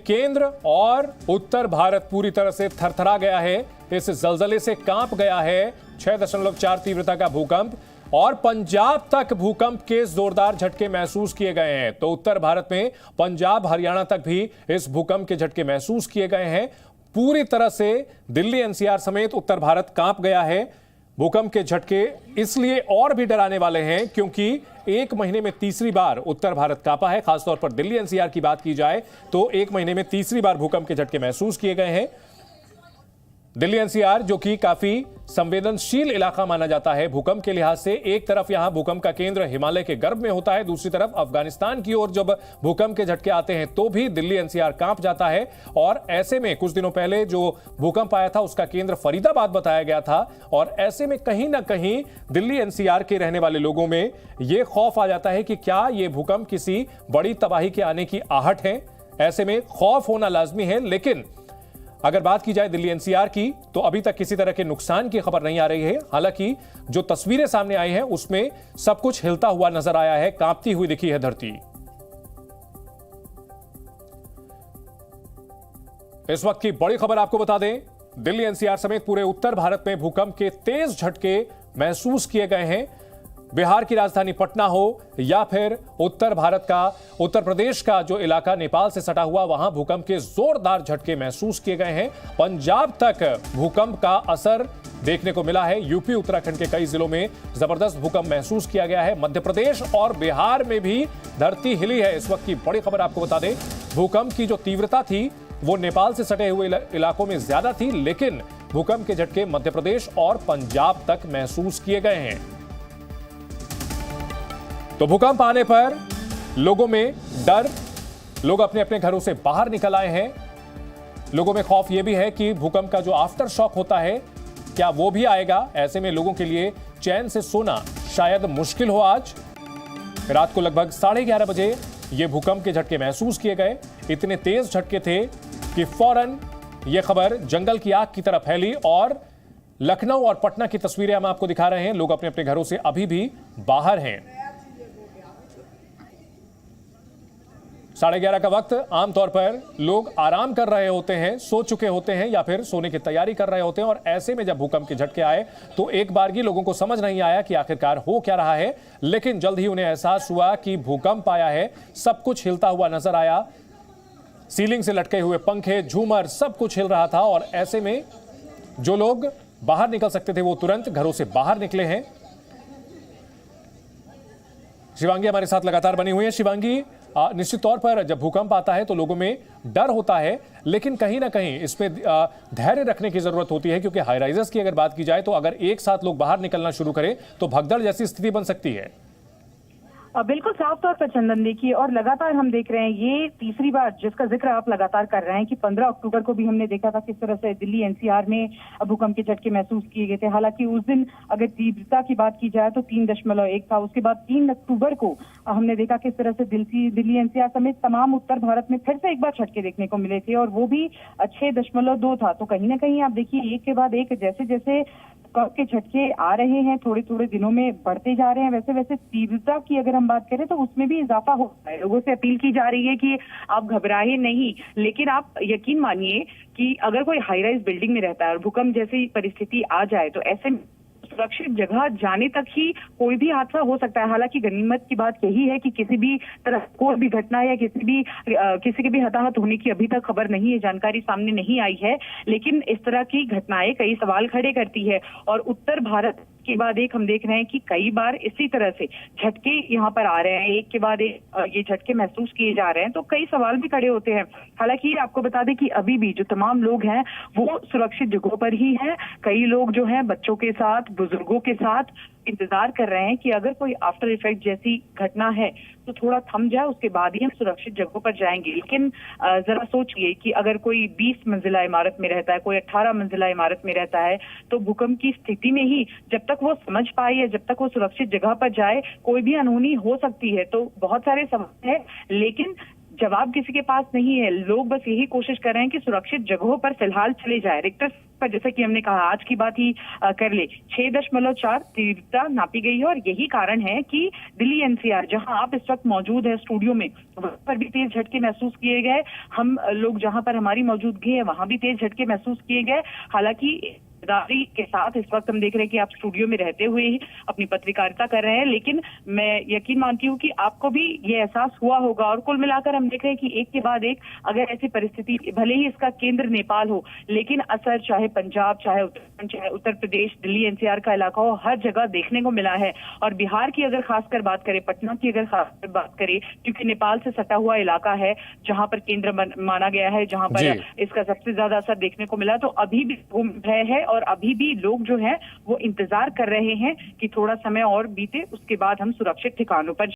केंद्र और उत्तर भारत पूरी तरह से थरथरा गया है। इस जलजले से कांप गया है। 6.4 तीव्रता का भूकंप और पंजाब तक भूकंप के जोरदार झटके महसूस किए गए हैं। तो उत्तर भारत में पंजाब हरियाणा तक भी इस भूकंप के झटके महसूस किए गए हैं। पूरी तरह से दिल्ली एनसीआर समेत उत्तर भारत कांप गया है। भूकंप के झटके इसलिए और भी डराने वाले हैं क्योंकि एक महीने में तीसरी बार उत्तर भारत कांपा है। खासतौर पर दिल्ली एनसीआर की बात की जाए तो एक महीने में तीसरी बार भूकंप के झटके महसूस किए गए हैं। दिल्ली एनसीआर जो कि काफी संवेदनशील इलाका माना जाता है भूकंप के लिहाज से, एक तरफ यहां भूकंप का केंद्र हिमालय के गर्भ में होता है, दूसरी तरफ अफगानिस्तान की ओर जब भूकंप के झटके आते हैं तो भी दिल्ली एनसीआर कांप जाता है। और ऐसे में कुछ दिनों पहले जो भूकंप आया था उसका केंद्र फरीदाबाद बताया गया था और ऐसे में कहीं ना कहीं दिल्ली एनसीआर के रहने वाले लोगों में यह खौफ आ जाता है कि क्या यह भूकंप किसी बड़ी तबाही के आने की आहट है। ऐसे में खौफ होना लाजमी है। लेकिन अगर बात की जाए दिल्ली एनसीआर की तो अभी तक किसी तरह के नुकसान की खबर नहीं आ रही है। हालांकि जो तस्वीरें सामने आई हैं उसमें सब कुछ हिलता हुआ नजर आया है, कांपती हुई दिखी है धरती। इस वक्त की बड़ी खबर आपको बता दें, दिल्ली एनसीआर समेत पूरे उत्तर भारत में भूकंप के तेज झटके महसूस किए गए हैं। बिहार की राजधानी पटना हो या फिर उत्तर भारत का उत्तर प्रदेश का जो इलाका नेपाल से सटा हुआ, वहां भूकंप के जोरदार झटके महसूस किए गए हैं। पंजाब तक भूकंप का असर देखने को मिला है। यूपी उत्तराखंड के कई जिलों में जबरदस्त भूकंप महसूस किया गया है। मध्य प्रदेश और बिहार में भी धरती हिली है। इस वक्त की बड़ी खबर आपको बता दें, भूकंप की जो तीव्रता थी वो नेपाल से सटे हुए इलाकों में ज्यादा थी, लेकिन भूकंप के झटके मध्य प्रदेश और पंजाब तक महसूस किए गए हैं। तो भूकंप आने पर लोगों में डर, लोग अपने अपने घरों से बाहर निकल आए हैं। लोगों में खौफ यह भी है कि भूकंप का जो आफ्टर शॉक होता है क्या वो भी आएगा। ऐसे में लोगों के लिए चैन से सोना शायद मुश्किल हो। आज रात को लगभग 11:30 बजे ये भूकंप के झटके महसूस किए गए। इतने तेज झटके थे कि फौरन यह खबर जंगल की आग की तरह फैली और लखनऊ और पटना की तस्वीरें हम आपको दिखा रहे हैं। लोग अपने अपने घरों से अभी भी बाहर हैं। 11:30 का वक्त आमतौर पर लोग आराम कर रहे होते हैं, सो चुके होते हैं या फिर सोने की तैयारी कर रहे होते हैं। और ऐसे में जब भूकंप के झटके आए तो एक बारगी लोगों को समझ नहीं आया कि आखिरकार हो क्या रहा है, लेकिन जल्द ही उन्हें एहसास हुआ कि भूकंप आया है। सब कुछ हिलता हुआ नजर आया, सीलिंग से लटके हुए पंखे, झूमर, सब कुछ हिल रहा था। और ऐसे में जो लोग बाहर निकल सकते थे वो तुरंत घरों से बाहर निकले हैं। शिवांगी हमारे साथ लगातार बनी हुई है। शिवांगी, निश्चित तौर पर जब भूकंप आता है तो लोगों में डर होता है, लेकिन कहीं ना कहीं इसमें धैर्य रखने की जरूरत होती है क्योंकि हाई राइजर्स की अगर बात की जाए तो अगर एक साथ लोग बाहर निकलना शुरू करें तो भगदड़ जैसी स्थिति बन सकती है। बिल्कुल साफ तौर पर चंदन, देखिए, और लगातार हम देख रहे हैं ये तीसरी बार जिसका जिक्र आप लगातार कर रहे हैं कि 15 अक्टूबर को भी हमने देखा था किस तरह से दिल्ली एनसीआर में भूकंप के झटके महसूस किए गए थे। हालांकि उस दिन अगर तीव्रता की बात की जाए तो 3.1 था। उसके बाद 3 अक्टूबर को हमने देखा किस तरह से दिल्ली एनसीआर समेत तमाम उत्तर भारत में फिर से एक बार झटके देखने को मिले थे और वो भी 6.2 था। तो कहीं ना कहीं आप देखिए एक के बाद एक जैसे जैसे के झटके आ रहे हैं, थोड़े थोड़े दिनों में बढ़ते जा रहे हैं, वैसे वैसे तीव्रता की अगर हम बात करें तो उसमें भी इजाफा हो रहा है। लोगों से अपील की जा रही है कि आप घबराएं नहीं, लेकिन आप यकीन मानिए कि अगर कोई हाई राइज बिल्डिंग में रहता है और भूकंप जैसी परिस्थिति आ जाए तो ऐसे में सुरक्षित जगह जाने तक ही कोई भी हादसा हो सकता है। हालांकि गनीमत की बात यही है कि किसी भी तरह कोई भी घटना या किसी के भी हताहत होने की अभी तक खबर नहीं है, जानकारी सामने नहीं आई है। लेकिन इस तरह की घटनाएं कई सवाल खड़े करती है और उत्तर भारत के बाद एक हम देख रहे हैं कि कई बार इसी तरह से झटके यहाँ पर आ रहे हैं, एक के बाद एक ये झटके महसूस किए जा रहे हैं, तो कई सवाल भी खड़े होते हैं। हालांकि आपको बता दें कि अभी भी जो तमाम लोग हैं वो सुरक्षित जगहों पर ही हैं। कई लोग जो हैं बच्चों के साथ, बुजुर्गों के साथ इंतजार कर रहे हैं कि अगर कोई आफ्टर इफेक्ट जैसी घटना है तो थोड़ा थम जाए, उसके बाद ही हम सुरक्षित जगहों पर जाएंगे। लेकिन जरा सोचिए कि अगर कोई 20 मंजिला इमारत में रहता है, कोई 18 मंजिला इमारत में रहता है, तो भूकंप की स्थिति में ही जब तक वो समझ पाए या जब तक वो सुरक्षित जगह पर जाए कोई भी अनहोनी हो सकती है। तो बहुत सारे सवाल है, लेकिन जवाब किसी के पास नहीं है। लोग बस यही कोशिश कर रहे हैं कि सुरक्षित जगहों पर फिलहाल चले जाए। रिक्टर पर जैसे कि हमने कहा, आज की बात ही कर ले, 6.4 तीव्रता नापी गई है और यही कारण है कि दिल्ली एनसीआर जहां आप इस वक्त मौजूद है स्टूडियो में, वहां पर भी तेज झटके महसूस किए गए। हम लोग जहां पर हमारी मौजूदगी है वहां भी तेज झटके महसूस किए गए। हालांकि जिम्मेदारी के साथ इस वक्त हम देख रहे हैं कि आप स्टूडियो में रहते हुए ही अपनी पत्रकारिता कर रहे हैं, लेकिन मैं यकीन मानती हूँ कि आपको भी ये एहसास हुआ होगा। और कुल मिलाकर हम देख रहे हैं कि एक के बाद एक अगर ऐसी परिस्थिति, भले ही इसका केंद्र नेपाल हो, लेकिन असर चाहे पंजाब, चाहे उत्तराखंड, चाहे उत्तर प्रदेश, दिल्ली एनसीआर का इलाका हो, हर जगह देखने को मिला है। और बिहार की अगर खासकर बात करें, पटना की अगर खासकर बात करें, क्योंकि नेपाल से सटा हुआ इलाका है जहां पर केंद्र माना गया है, जहां पर इसका सबसे ज्यादा असर देखने को मिला, तो अभी भी भय है और अभी भी लोग जो हैं वो इंतजार कर रहे हैं कि थोड़ा समय और बीते, उसके बाद हम सुरक्षित ठिकानों पर